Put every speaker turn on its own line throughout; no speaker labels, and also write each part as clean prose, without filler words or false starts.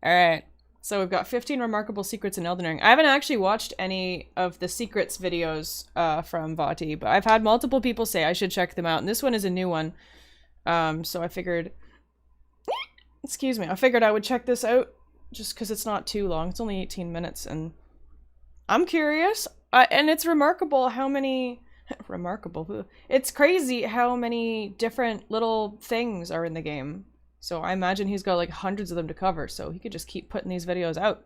Alright. So we've got 15 remarkable secrets in Elden Ring. I haven't actually watched any of the secrets videos from Vati, but I've had multiple people say I should check them out, and this one is a new one. So I figured... Excuse me. I figured I would check this out just because it's not too long. It's only 18 minutes, and I'm curious. And it's remarkable how many... remarkable. It's crazy how many different little things are in the game. So I imagine he's got like hundreds of them to cover, so he could just keep putting these videos out.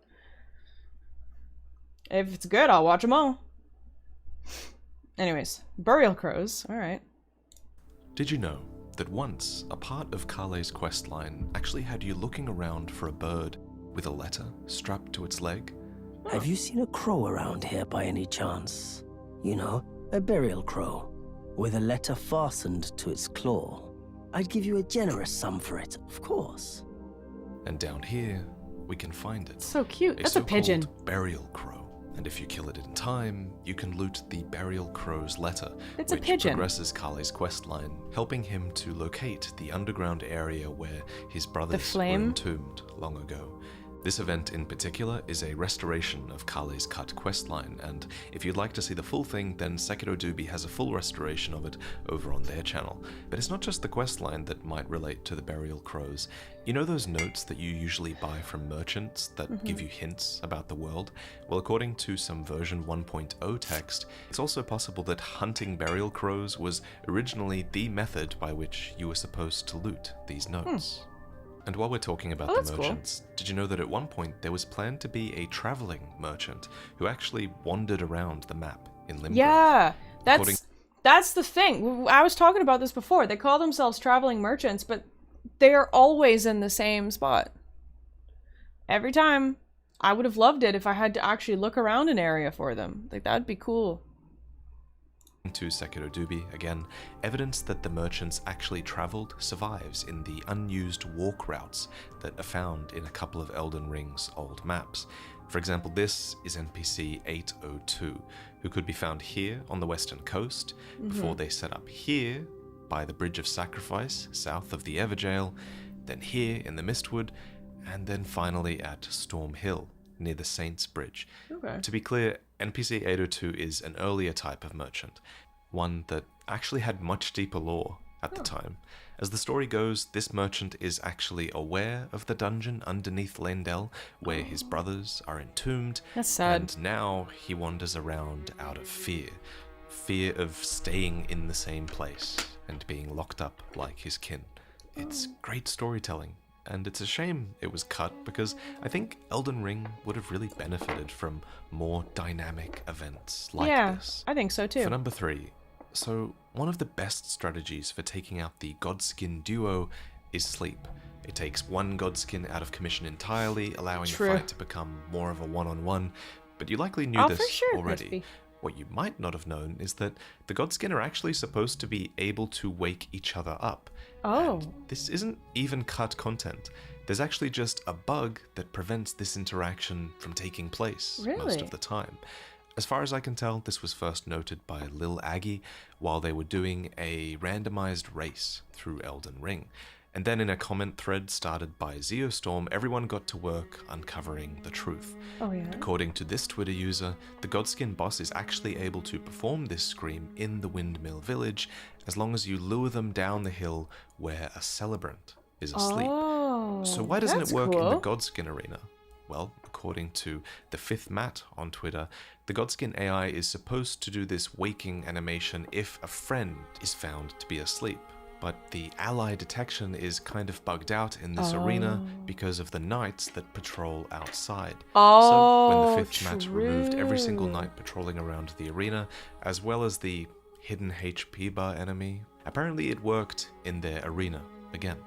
If it's good, I'll watch them all. Anyways, burial crows. Alright.
Did you know that once a part of Kale's questline actually had you looking around for a bird with a letter strapped to its leg?
Have you seen a crow around here by any chance? You know, a burial crow, with a letter fastened to its claw. I'd give you a generous sum for it, of course.
And down here, we can find it.
So cute. That's a pigeon.
Burial crow. And if you kill it in time, you can loot the burial crow's letter,
It's
which
a pigeon.
progresses Kale's questline, helping him to locate the underground area where his brothers were entombed long ago. This event in particular is a restoration of Kale's cut questline, and if you'd like to see the full thing, then Sekiro Doobie has a full restoration of it over on their channel. But it's not just the questline that might relate to the burial crows. You know those notes that you usually buy from merchants that give you hints about the world? Well, according to some version 1.0 text, it's also possible that hunting burial crows was originally the method by which you were supposed to loot these notes. And while we're talking about the merchants, did you know that at one point there was planned to be a traveling merchant who actually wandered around the map in Limgrave?
Yeah, that's the thing. I was talking about this before. They call themselves traveling merchants, but they are always in the same spot. Every time. I would have loved it if I had to actually look around an area for them. Like, that'd be cool.
To Sekiro Doobie, again, evidence that the merchants actually travelled survives in the unused walk routes that are found in a couple of Elden Ring's old maps. For example, this is NPC 802, who could be found here on the western coast, before they set up here by the Bridge of Sacrifice, south of the Everjail, then here in the Mistwood, and then finally at Storm Hill, near the Saints Bridge.
Okay.
To be clear, NPC 802 is an earlier type of merchant, one that actually had much deeper lore at the time. As the story goes, this merchant is actually aware of the dungeon underneath Lendel, where his brothers are entombed.
That's sad.
And now he wanders around out of fear. Fear of staying in the same place and being locked up like his kin. It's great storytelling. And it's a shame it was cut, because I think Elden Ring would have really benefited from more dynamic events like this.
Yeah, I think so too.
For number 3, so one of the best strategies for taking out the Godskin duo is sleep. It takes one Godskin out of commission entirely, allowing the fight to become more of a one-on-one, but you likely knew this already. What you might not have known is that the Godskin are actually supposed to be able to wake each other up. And this isn't even cut content. There's actually just a bug that prevents this interaction from taking place most of the time. As far as I can tell, this was first noted by Lil Aggie while they were doing a randomized race through Elden Ring. And then in a comment thread started by Zeostorm, everyone got to work uncovering the truth. According to this Twitter user, the Godskin boss is actually able to perform this scream in the Windmill Village as long as you lure them down the hill where a celebrant is asleep. So why doesn't it work in the Godskin arena? Well, according to the fifth Matt on Twitter, the Godskin AI is supposed to do this waking animation if a friend is found to be asleep. But the ally detection is kind of bugged out in this arena because of the knights that patrol outside. So when the fifth Matt removed every single knight patrolling around the arena, as well as the hidden HP bar enemy, apparently it worked in their arena again.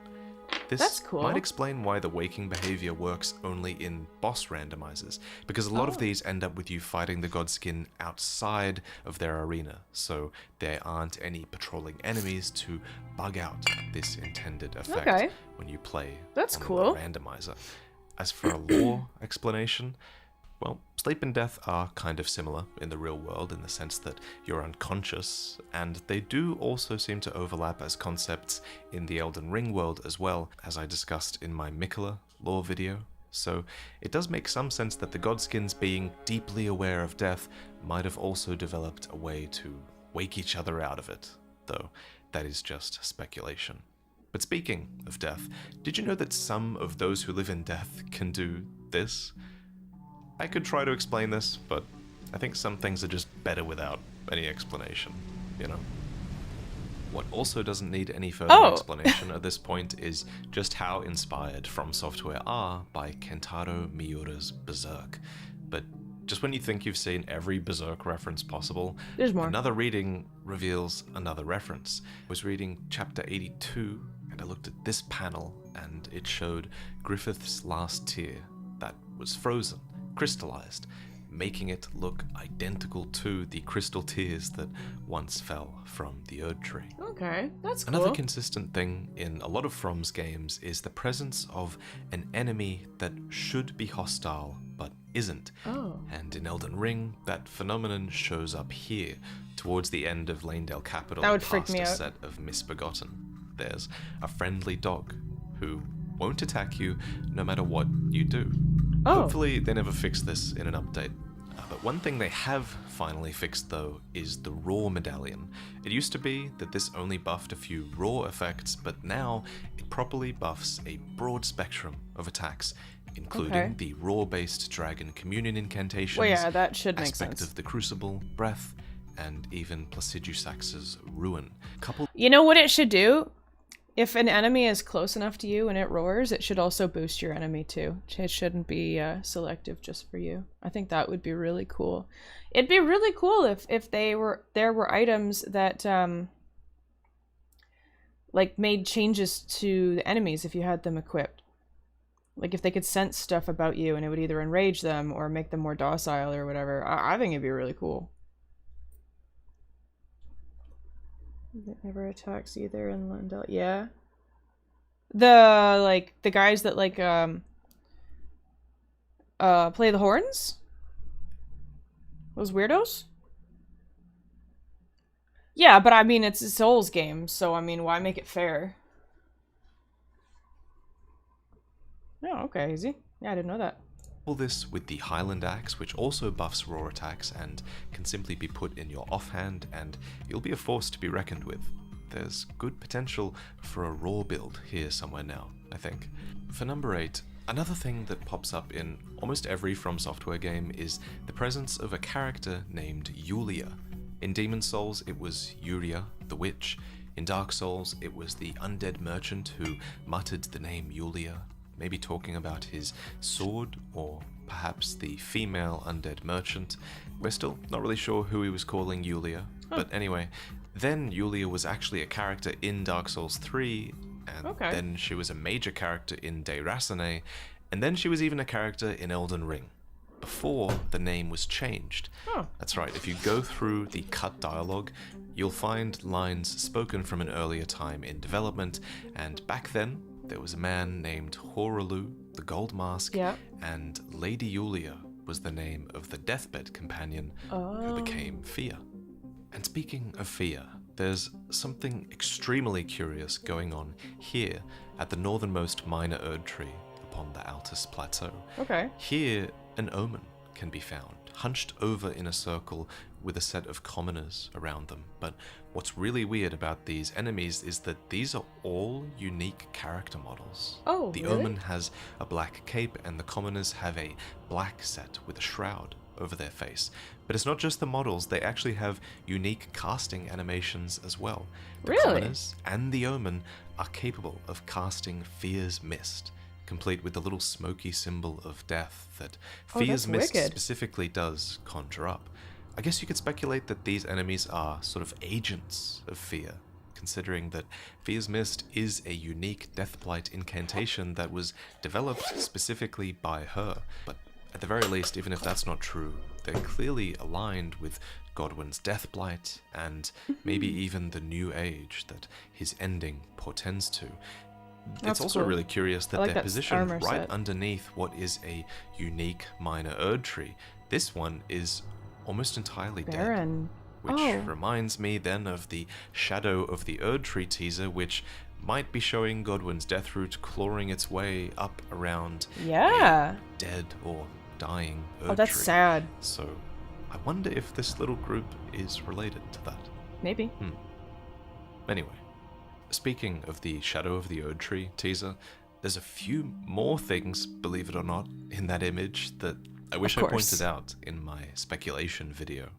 This might explain why the waking behavior works only in boss randomizers, because a lot of these end up with you fighting the Godskin outside of their arena, so there aren't any patrolling enemies to bug out this intended effect when you play on the randomizer. As for a lore explanation, well, sleep and death are kind of similar in the real world in the sense that you're unconscious, and they do also seem to overlap as concepts in the Elden Ring world as well, as I discussed in my Mikola lore video. So it does make some sense that the Godskins, being deeply aware of death, might have also developed a way to wake each other out of it, though that is just speculation. But speaking of death, did you know that some of those who live in death can do this? I could try to explain this, but I think some things are just better without any explanation, you know? What also doesn't need any further explanation at this point is just how inspired From Software are by Kentaro Miura's Berserk. But just when you think you've seen every Berserk reference possible,
there's more.
Another reading reveals another reference. I was reading chapter 82, and I looked at this panel, and it showed Griffith's last tear that was frozen, crystallized, making it look identical to the crystal tears that once fell from the Erd Tree.
Okay, that's cool.
Another consistent thing in a lot of From's games is the presence of an enemy that should be hostile but isn't.
Oh.
And in Elden Ring, that phenomenon shows up here, towards the end of Lanedale Capital,
that would freak
past
me
a
out.
set of Misbegotten. There's a friendly dog who won't attack you no matter what you do.
Oh.
Hopefully they never fix this in an update. But one thing they have finally fixed, though, is the Raw Medallion. It used to be that this only buffed a few raw effects, but now it properly buffs a broad spectrum of attacks, including the raw-based Dragon Communion incantations,
well, yeah, that should make
aspect
sense.
of the Crucible, Breath, and even Placidusax's Ruin.
You know what it should do? If an enemy is close enough to you and it roars, it should also boost your enemy too. It shouldn't be selective just for you. I think that would be really cool. It'd be really cool if there were items that like made changes to the enemies if you had them equipped. Like if they could sense stuff about you and it would either enrage them or make them more docile or whatever. I think it'd be really cool. That never attacks either in Lundell. Yeah. The guys that play the horns? Those weirdos? Yeah, but I mean it's a Souls game, so I mean why make it fair? Oh, okay, easy. Yeah, I didn't know that.
All this with the Highland Axe, which also buffs raw attacks and can simply be put in your offhand, and you'll be a force to be reckoned with. There's good potential for a raw build here somewhere now, I think. For number 8, another thing that pops up in almost every From Software game is the presence of a character named Yulia. In Demon Souls, it was Yuria, the witch. In Dark Souls, it was the undead merchant who muttered the name Yulia, maybe talking about his sword, or perhaps the female undead merchant. We're still not really sure who he was calling Yulia, but anyway, then Yulia was actually a character in Dark Souls 3, and then she was a major character in De Rasane, and then she was even a character in Elden Ring, before the name was changed. That's right, if you go through the cut dialogue, you'll find lines spoken from an earlier time in development, and back then, there was a man named Horalu, the Gold Mask, and Lady Yulia was the name of the deathbed companion who became Fia. And speaking of Fia, there's something extremely curious going on here at the northernmost minor Erd Tree upon the Altus Plateau. Here, an omen can be found, hunched over in a circle with a set of commoners around them. But what's really weird about these enemies is that these are all unique character models. The omen has a black cape and the commoners have a black set with a shroud over their face. But it's not just the models, they actually have unique casting animations as well. The commoners and the omen are capable of casting Fear's Mist, complete with the little smoky symbol of death that Fear's Mist specifically does conjure up. I guess you could speculate that these enemies are sort of agents of Fear, considering that Fear's Mist is a unique Deathblight incantation that was developed specifically by her. But at the very least, even if that's not true, they're clearly aligned with Godwin's Deathblight and maybe even the New Age that his ending portends to. It's also really curious that they're positioned right underneath what is a unique minor Erd Tree. This one is almost entirely dead, which reminds me then of the Shadow of the Erd Tree teaser, which might be showing Godwyn's death root clawing its way up around
Yeah.
a dead or dying Erd
Oh, that's
tree.
sad.
So I wonder if this little group is related to that.
Maybe.
Anyway, speaking of the Shadow of the Erd Tree teaser, there's a few more things, believe it or not, in that image that I wish I pointed out in my speculation video.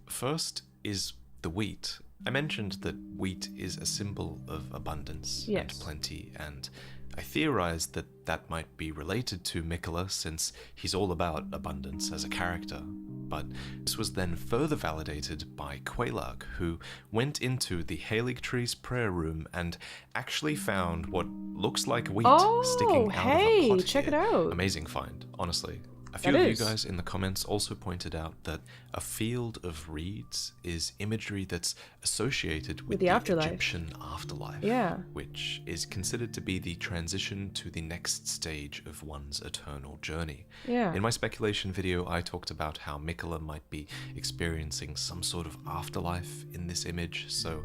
First is the wheat. I mentioned that wheat is a symbol of abundance and plenty, and I theorized that that might be related to Miquella since he's all about abundance as a character. But this was then further validated by Quelaag, who went into the Halig Tree's prayer room and actually found what looks like wheat sticking out of a pot.
Check
here.
it out.
Amazing find, honestly. A few of you guys in the comments also pointed out that a field of reeds is imagery that's associated with the Egyptian afterlife, which is considered to be the transition to the next stage of one's eternal journey. In my speculation video, I talked about how Miquella might be experiencing some sort of afterlife in this image, so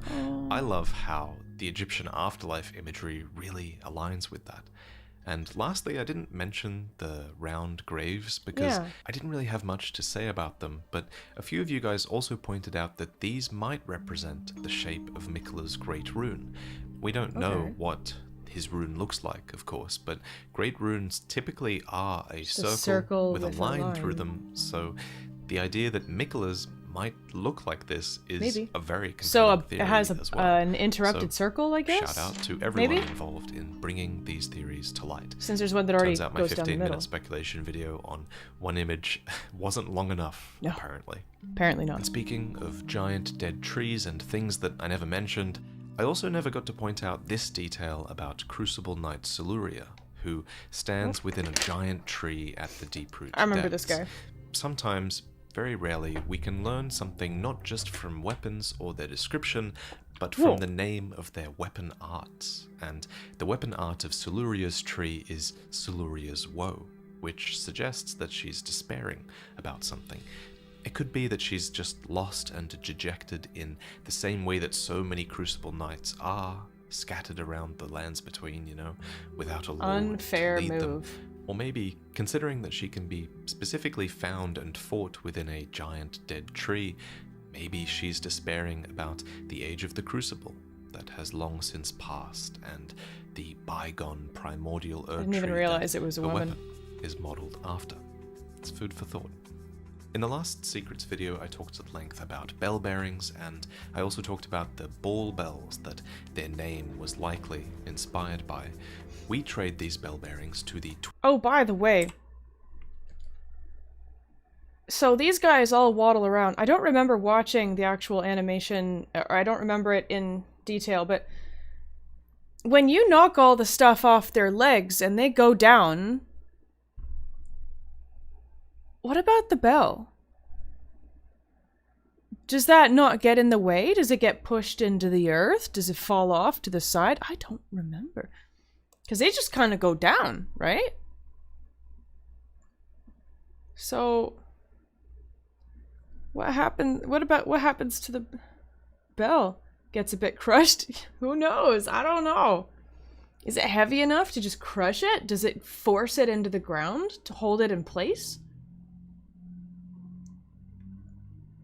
I love how the Egyptian afterlife imagery really aligns with that. And lastly, I didn't mention the round graves because I didn't really have much to say about them, but a few of you guys also pointed out that these might represent the shape of Miquella's Great Rune. We don't know what his rune looks like, of course, but Great Runes typically are a circle with a line through them, so the idea that Miquella's might look like this is a very compelling theory.
So it has an interrupted circle, I guess?
Shout out to everyone involved in bringing these theories to light.
Since there's one that already
Turns out my
goes down the middle.
15-minute speculation video on one image wasn't long enough, apparently.
Apparently not.
And speaking of giant dead trees and things that I never mentioned, I also never got to point out this detail about Crucible Knight Siluria, who stands within a giant tree at the Deeproot
I remember
depths.
this guy.
Sometimes, very rarely, we can learn something not just from weapons or their description, but from the name of their weapon arts. And the weapon art of Siluria's tree is Siluria's Woe, which suggests that she's despairing about something. It could be that she's just lost and dejected in the same way that so many Crucible Knights are, scattered around the lands between, you know, without a lord to lead them. Or maybe, considering that she can be specifically found and fought within a giant dead tree, maybe she's despairing about the age of the Crucible that has long since passed and the bygone primordial Erd tree. I
didn't even realize it was a woman.
Weapon is modelled after. It's food for thought. In the last Secrets video, I talked at length about bell bearings, and I also talked about the ball bells that their name was likely inspired by. We trade these bell bearings to the...
Oh, by the way. So these guys all waddle around. I don't remember watching the actual animation, or I don't remember it in detail, but when you knock all the stuff off their legs and they go down, what about the bell? Does that not get in the way? Does it get pushed into the earth? Does it fall off to the side? I don't remember. Because they just kind of go down, right? So, what happens to the bell? Gets a bit crushed? Who knows? I don't know. Is it heavy enough to just crush it? Does it force it into the ground to hold it in place?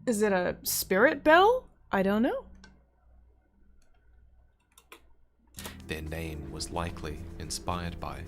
Is it a spirit bell? I don't know.
Their name was likely inspired by.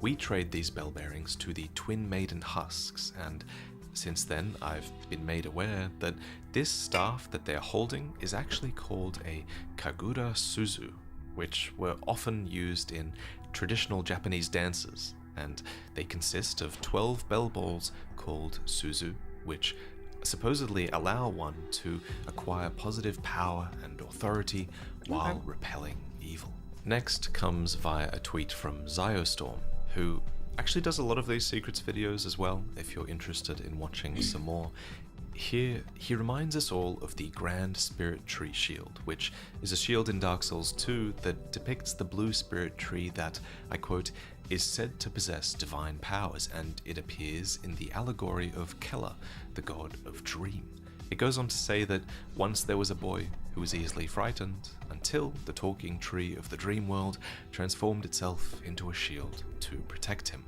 We trade these bell bearings to the Twin Maiden husks, and since then I've been made aware that this staff that they're holding is actually called a Kagura Suzu, which were often used in traditional Japanese dances, and they consist of 12 bell balls called Suzu, which supposedly allow one to acquire positive power and authority while repelling evil. Next comes via a tweet from Zyostorm, who actually does a lot of these Secrets videos as well, if you're interested in watching some more. Here, he reminds us all of the Grand Spirit Tree Shield, which is a shield in Dark Souls 2 that depicts the blue spirit tree that, I quote, is said to possess divine powers, and it appears in the allegory of Kella, the god of dream. It goes on to say that once there was a boy who was easily frightened until the talking tree of the dream world transformed itself into a shield to protect him.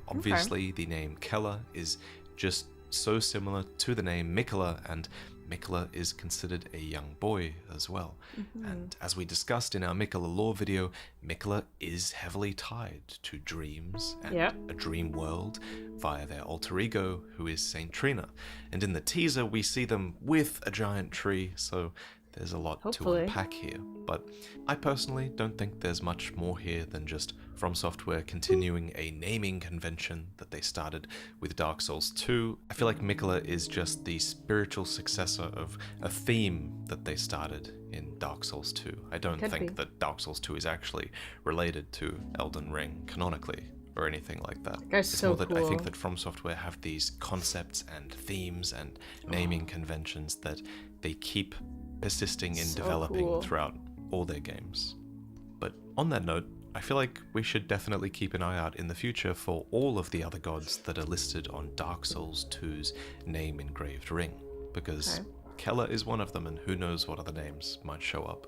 Obviously, the name Keller is just so similar to the name Mikola, and Mikola is considered a young boy as well. And as we discussed in our Mikola lore video, Mikola is heavily tied to dreams and a dream world via their alter ego, who is Saint Trina. And in the teaser, we see them with a giant tree, so there's a lot to unpack here. But I personally don't think there's much more here than just From Software continuing a naming convention that they started with Dark Souls 2. I feel like Mikola is just the spiritual successor of a theme that they started in Dark Souls 2. I don't think that Dark Souls 2 is actually related to Elden Ring canonically or anything like that. It's more that I think that From Software have these concepts and themes and naming conventions that they keep persisting in developing throughout all their games. But on that note, I feel like we should definitely keep an eye out in the future for all of the other gods that are listed on Dark Souls 2's name engraved ring, because Keller is one of them, and who knows what other names might show up.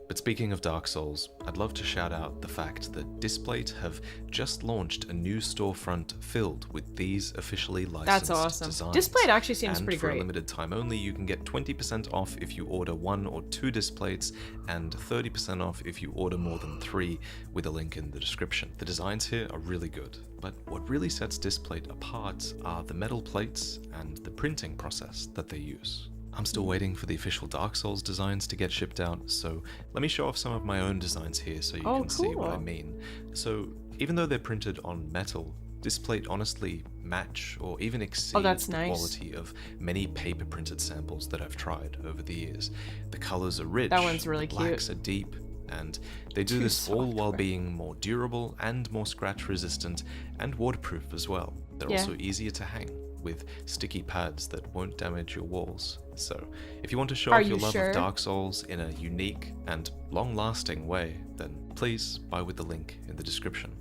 But speaking of Dark Souls, I'd love to shout out the fact that Displate have just launched a new storefront filled with these officially licensed designs.
Displate actually seems pretty
great.
great.
For a limited time only, you can get 20% off if you order 1 or 2 Displates, and 30% off if you order more than 3, with a link in the description. The designs here are really good, but what really sets Displate apart are the metal plates and the printing process that they use. I'm still waiting for the official Dark Souls designs to get shipped out, so let me show off some of my own designs here so you can see what I mean. So, even though they're printed on metal, Displate honestly match or even exceed the quality of many paper printed samples that I've tried over the years. The colors are rich,
that one's really
the blacks are deep, and they do this all while being more durable and more scratch resistant and waterproof as well. They're also easier to hang, with sticky pads that won't damage your walls. So, if you want to show off your love of Dark Souls in a unique and long-lasting way, then please buy with the link in the description.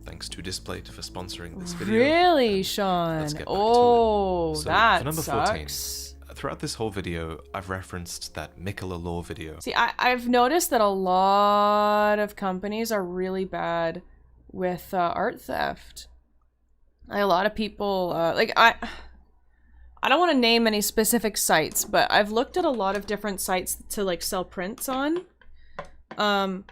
Thanks to Displate for sponsoring this video.
Really, Sean?
Let's get back to it. So,
that
for number
sucks.
14, throughout this whole video, I've referenced that Mikola lore video.
See, I've noticed that a lot of companies are really bad with art theft. Like, a lot of people, I don't want to name any specific sites, but I've looked at a lot of different sites to like sell prints on. And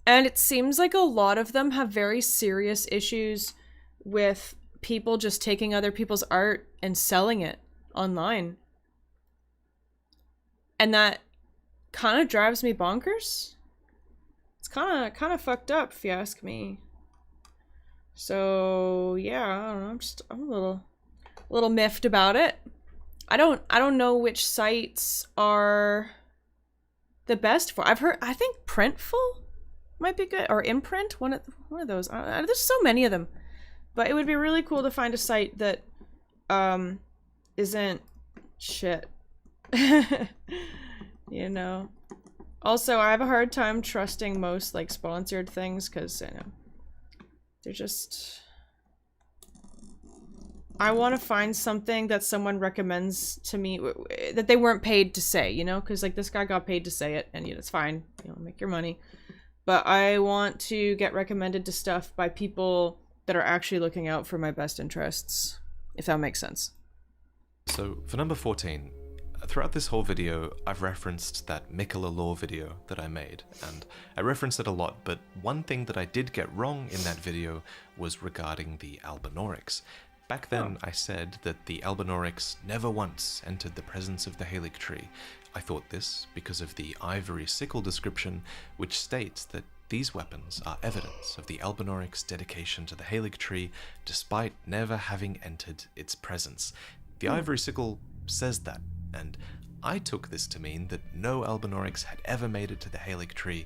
it seems like a lot of them have very serious issues with people just taking other people's art and selling it online. And that kind of drives me bonkers. It's kind of fucked up if you ask me. So, yeah, I don't know, I'm a little miffed about it. I don't know which sites are the best for. I think Printful might be good, or Imprint, one of those. There's so many of them, but it would be really cool to find a site that isn't shit. You know. Also, I have a hard time trusting most like sponsored things because you know they're just. I want to find something that someone recommends to me that they weren't paid to say, you know, because like this guy got paid to say it, and you know it's fine, you know, make your money. But I want to get recommended to stuff by people that are actually looking out for my best interests, if that makes sense.
So for number 14, throughout this whole video, I've referenced that Mikola lore video that I made, and I reference it a lot, but one thing that I did get wrong in that video was regarding the Albinaurics. Back then, I said that the Albinaurics never once entered the presence of the Halig tree. I thought this because of the ivory sickle description, which states that these weapons are evidence of the Albinaurics' dedication to the Halig tree, despite never having entered its presence. The ivory sickle says that, and I took this to mean that no Albinaurics had ever made it to the Halig tree,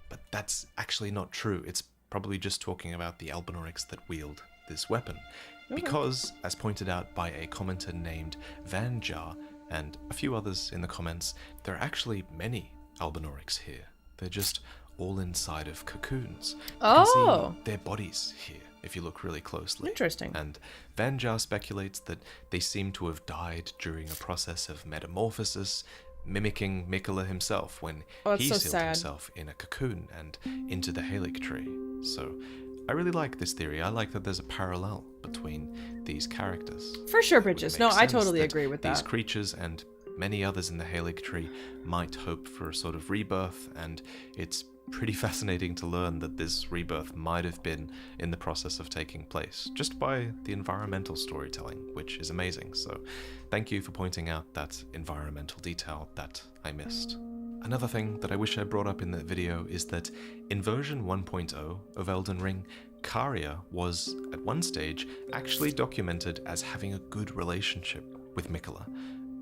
but that's actually not true. It's probably just talking about the Albinaurics that wield this weapon. Because, as pointed out by a commenter named Vanjar, and a few others in the comments, there are actually many Albinaurics here. They're just all inside of cocoons. You can see their bodies here. if you look really closely.
Interesting.
And Vanjar speculates that they seem to have died during a process of metamorphosis, mimicking Mikola himself when he
so
sealed
sad.
himself in a cocoon and into the Halic tree. So I really like this theory. I like that there's a parallel between these characters.
For sure, Bridges. No, I totally agree with
These
that.
creatures and many others in the Halic tree might hope for a sort of rebirth, and it's pretty fascinating to learn that this rebirth might have been in the process of taking place, just by the environmental storytelling, which is amazing. So thank you for pointing out that environmental detail that I missed. Another thing that I wish I brought up in the video is that in version 1.0 of Elden Ring, Karia was, at one stage, actually documented as having a good relationship with Mikola.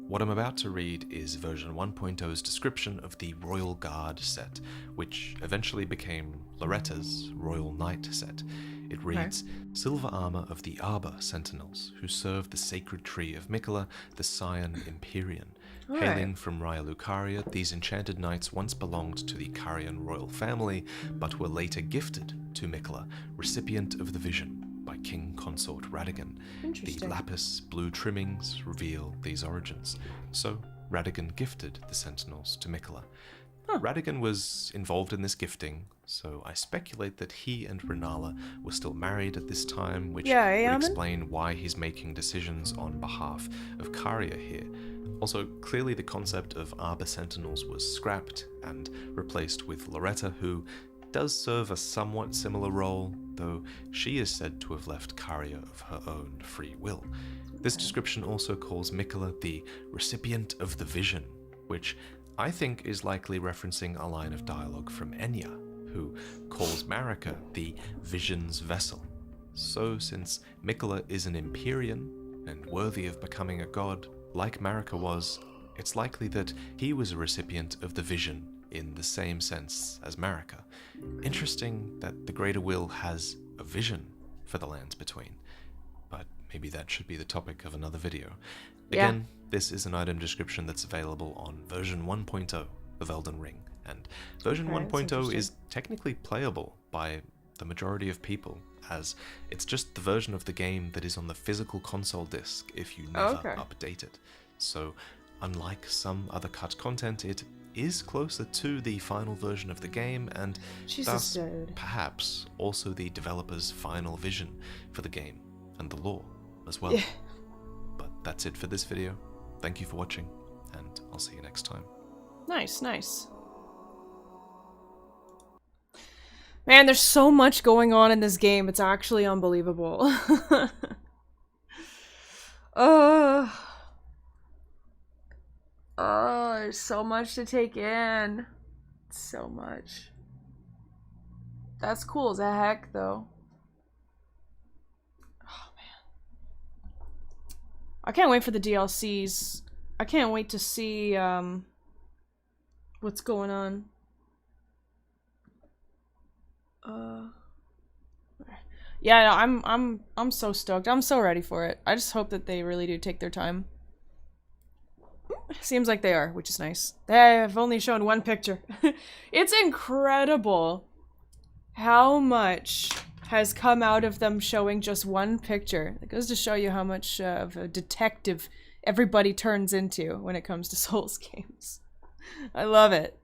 What I'm about to read is version 1.0's description of the Royal Guard set, which eventually became Loretta's Royal Knight set. It reads, Silver armor of the Arbor Sentinels, who serve the sacred tree of Mikola, the Scion Empyrean. Hailing from Raya Lucaria, these enchanted knights once belonged to the Carian royal family, but were later gifted to Mikola, recipient of the vision, by King Consort Radagon. The lapis blue trimmings reveal these origins. So Radagon gifted the Sentinels to Mikola. Radagon was involved in this gifting, so I speculate that he and Renala were still married at this time, which would explain why he's making decisions on behalf of Karia here. Also, clearly the concept of Arbor Sentinels was scrapped and replaced with Loretta, who does serve a somewhat similar role, though she is said to have left Karia of her own free will. This description also calls Mikola the recipient of the vision, which I think is likely referencing a line of dialogue from Enya, who calls Marika the vision's vessel. So since Mikola is an Empyrean and worthy of becoming a god, like Marika was, it's likely that he was a recipient of the vision in the same sense as Marika. Interesting that the Greater Will has a vision for the lands between, but maybe that should be the topic of another video. Again, this is an item description that's available on version 1.0 of Elden Ring, and version 1.0 is technically playable by the majority of people, as it's just the version of the game that is on the physical console disc if you never update it. So, unlike some other cut content, it is closer to the final version of the game, and thus perhaps also the developer's final vision for the game and the lore as well. But that's it for this video. Thank you for watching, and I'll see you next time.
Nice, nice. Man, there's so much going on in this game. It's actually unbelievable. There's so much to take in. So much. That's cool as a heck, though. Oh, man. I can't wait for the DLCs. I can't wait to see, what's going on. Yeah, no, I'm so stoked. I'm so ready for it. I just hope that they really do take their time. Seems like they are, which is nice. They have only shown one picture. It's incredible how much has come out of them showing just one picture. It goes to show you how much of a detective everybody turns into when it comes to Souls games. I love it.